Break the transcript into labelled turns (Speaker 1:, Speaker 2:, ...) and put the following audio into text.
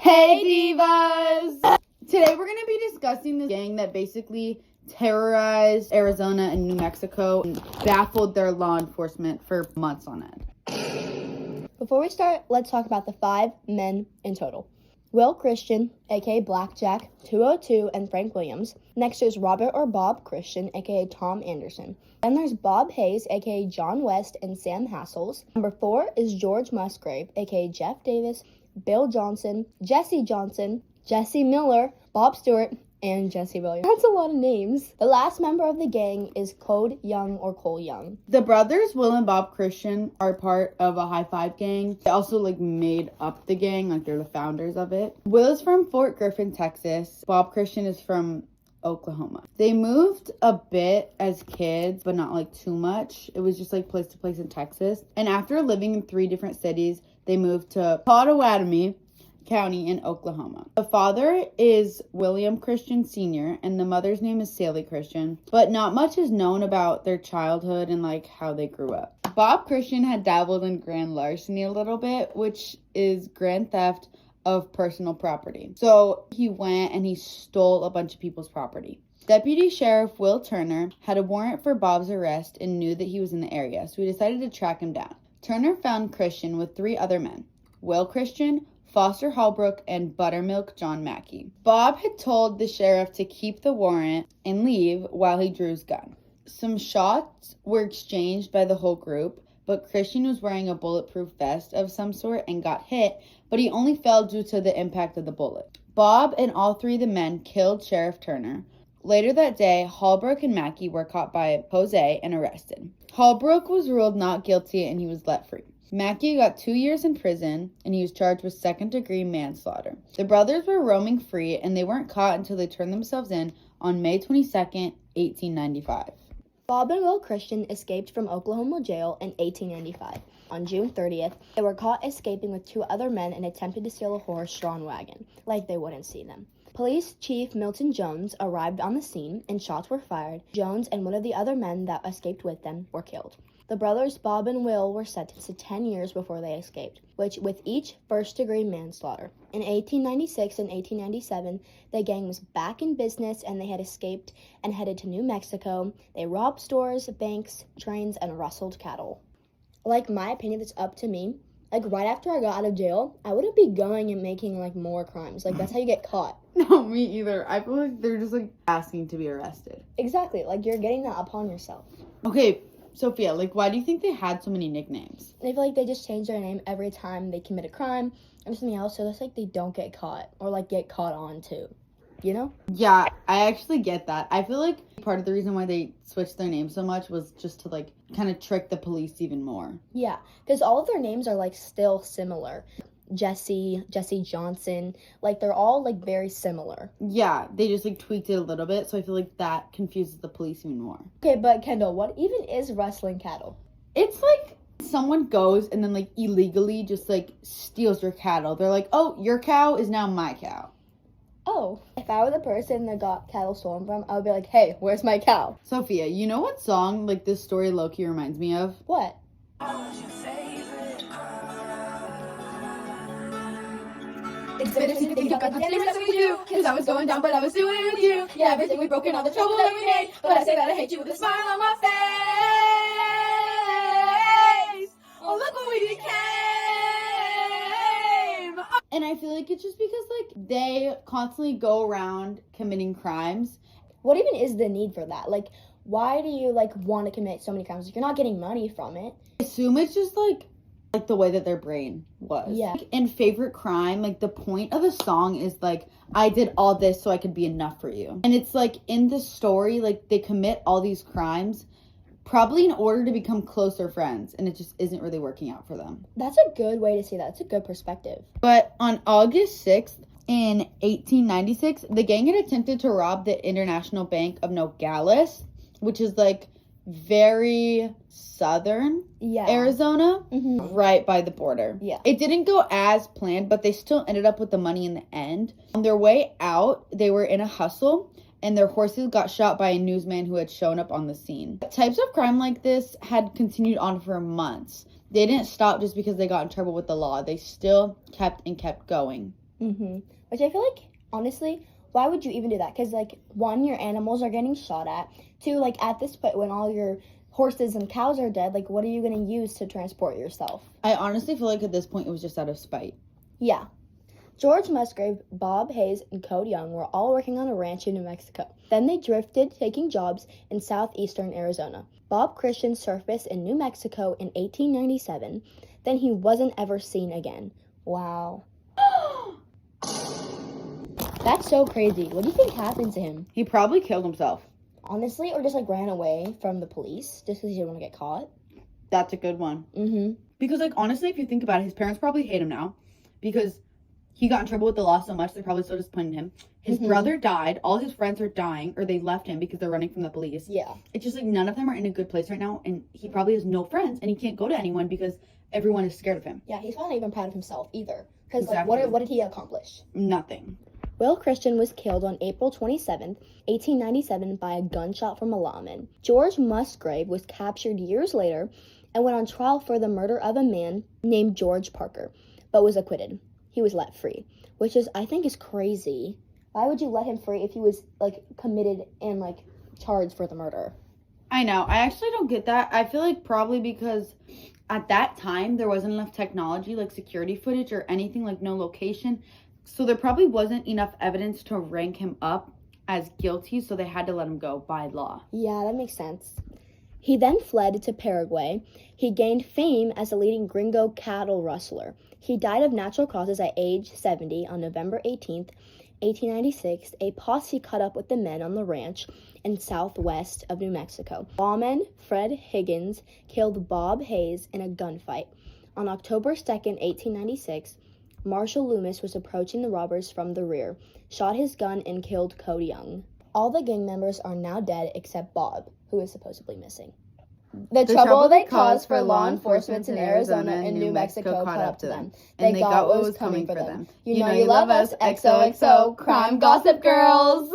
Speaker 1: Hey Divas! Today we're going to be discussing the gang that basically terrorized Arizona and New Mexico and baffled their law enforcement for months on end.
Speaker 2: Before we start, let's talk about the 5 men in total. Will Christian, aka Blackjack, 202, and Frank Williams. Next there's Robert or Bob Christian, aka Tom Anderson. Then there's Bob Hayes, aka John West, and Sam Hassels. Number 4 is George Musgrave, aka Jeff Davis, Bill Johnson, Jesse Miller, Bob Stewart, and Jesse Williams. That's a lot of names. The last member of the gang is Cole Young or Cole Young.
Speaker 1: The brothers, Will and Bob Christian, are part of a high five gang. They also made up the gang, they're the founders of it. Will is from Fort Griffin, Texas. Bob Christian is from Oklahoma. They moved a bit as kids, but not too much. It was just place to place in Texas. And after living in 3 different cities, they moved to Pottawatomie County in Oklahoma. The father is William Christian Sr. and the mother's name is Sally Christian, but not much is known about their childhood and how they grew up. Bob Christian had dabbled in grand larceny a little bit, which is grand theft of personal property. So he went and he stole a bunch of people's property. Deputy Sheriff Will Turner had a warrant for Bob's arrest and knew that he was in the area, so he decided to track him down. Turner found Christian with 3 other men, Will Christian, Foster Holbrook, and Buttermilk John Mackey. Bob had told the sheriff to keep the warrant and leave while he drew his gun. Some shots were exchanged by the whole group, but Christian was wearing a bulletproof vest of some sort and got hit, but he only fell due to the impact of the bullet. Bob and all 3 of the men killed Sheriff Turner. Later that day, Holbrook and Mackey were caught by Jose and arrested. Holbrook was ruled not guilty and he was let free. Mackey got 2 years in prison and he was charged with second-degree manslaughter. The brothers were roaming free and they weren't caught until they turned themselves in on May 22nd, 1895.
Speaker 2: Bob and Will Christian escaped from Oklahoma jail in 1895. On June 30th, they were caught escaping with 2 other men and attempted to steal a horse-drawn wagon, they wouldn't see them. Police Chief Milton Jones arrived on the scene and shots were fired. Jones and one of the other men that escaped with them were killed. The brothers Bob and Will were sentenced to 10 years before they escaped, which with each first-degree manslaughter. In 1896 and 1897, the gang was back in business and they had escaped and headed to New Mexico. They robbed stores, banks, trains, and rustled cattle. My opinion, it's up to me. Right after I got out of jail, I wouldn't be going and making, more crimes. That's how you get caught.
Speaker 1: No, me either. I feel they're just, asking to be arrested.
Speaker 2: Exactly. You're getting that upon yourself.
Speaker 1: Okay, Sophia, why do you think they had so many nicknames?
Speaker 2: I feel they just change their name every time they commit a crime or something else, so that's they don't get caught or, get caught on, too. You know?
Speaker 1: Yeah, I actually get that. I feel part of the reason why they switched their name so much was just to, kind of trick the police even more.
Speaker 2: Yeah, because all of their names are, still similar. Jesse Johnson, they're all, very similar.
Speaker 1: Yeah, they just, tweaked it a little bit, so I feel that confuses the police even more.
Speaker 2: Okay, but Kendall, what even is rustling cattle?
Speaker 1: It's someone goes and then, illegally just, steals your cattle. They're oh, your cow is now my cow.
Speaker 2: Oh, if I were the person that got cattle stolen from, I would be hey, where's my cow?
Speaker 1: Sophia, you know what song, this story low-key reminds me of?
Speaker 2: What?
Speaker 3: It's bittersweet to think about the daily rest we do, cause I was going down, but I was doing it with you. Yeah, everything we broke and all the trouble that we made, but I say that I hate you with a smile on my face. Oh, look what we became.
Speaker 1: And I feel it's just because, they constantly go around committing crimes.
Speaker 2: What even is the need for that? Why do you, want to commit so many crimes? You're not getting money from it.
Speaker 1: I assume it's just, the way that their brain was.
Speaker 2: Yeah.
Speaker 1: In Favorite Crime, the point of the song is, I did all this so I could be enough for you. And it's, in the story, they commit all these crimes probably in order to become closer friends, and it just isn't really working out for them.
Speaker 2: That's a good way to see that. It's a good perspective.
Speaker 1: But on August 6th, in 1896, the gang had attempted to rob the International Bank of Nogales, which is, very southern Arizona, right by the border.
Speaker 2: Yeah.
Speaker 1: It didn't go as planned, but they still ended up with the money in the end. On their way out, they were in a hustle, and their horses got shot by a newsman who had shown up on the scene. Types of crime like this had continued on for months. They didn't stop just because they got in trouble with the law. They still kept going.
Speaker 2: Which I feel like, honestly, why would you even do that? Because, like, one, your animals are getting shot at. Two, like, at this point, when all your horses and cows are dead, like, what are you going to use to transport yourself?
Speaker 1: I honestly feel like at this point it was just out of spite.
Speaker 2: Yeah. George Musgrave, Bob Hayes, and Code Young were all working on a ranch in New Mexico. Then they drifted, taking jobs in southeastern Arizona. Bob Christian surfaced in New Mexico in 1897. Then he wasn't ever seen again. Wow. That's so crazy. What do you think happened to him?
Speaker 1: He probably killed himself.
Speaker 2: Honestly, or just, like, ran away from the police just because he didn't want to get caught?
Speaker 1: That's a good one. Because, like, honestly, if you think about it, his parents probably hate him now because he got in trouble with the law so much, they're probably so disappointed in him. His brother died. All his friends are dying, or they left him because they're running from the police.
Speaker 2: Yeah.
Speaker 1: It's just, like, none of them are in a good place right now, and he probably has no friends, and he can't go to anyone because everyone is scared of him.
Speaker 2: Yeah, he's probably not even proud of himself either. Because,
Speaker 1: Exactly.
Speaker 2: like, what did he accomplish?
Speaker 1: Nothing.
Speaker 2: Will Christian was killed on April 27th, 1897 by a gunshot from a lawman. George Musgrave was captured years later and went on trial for the murder of a man named George Parker, but was acquitted. He was let free, which I think is crazy. Why would you let him free if he was, like, committed and, like, charged for the murder?
Speaker 1: I know. I actually don't get that. I feel like probably because at that time there wasn't enough technology, like security footage or anything, like no location. So there probably wasn't enough evidence to rank him up as guilty, so they had to let him go by law.
Speaker 2: Yeah, that makes sense. He then fled to Paraguay. He gained fame as a leading gringo cattle rustler. He died of natural causes at age 70 on November 18th, 1896. A posse caught up with the men on the ranch in southwest of New Mexico. Lawman Fred Higgins killed Bob Hayes in a gunfight. On October 2nd, 1896, Marshall Loomis was approaching the robbers from the rear, shot his gun, and killed Code Young. All the gang members are now dead except Bob, who is supposedly missing. The trouble they caused for law enforcement in Arizona and New Mexico caught up to them. They got what was coming for them. You know you love us, XOXO, Crime Gossip Girls!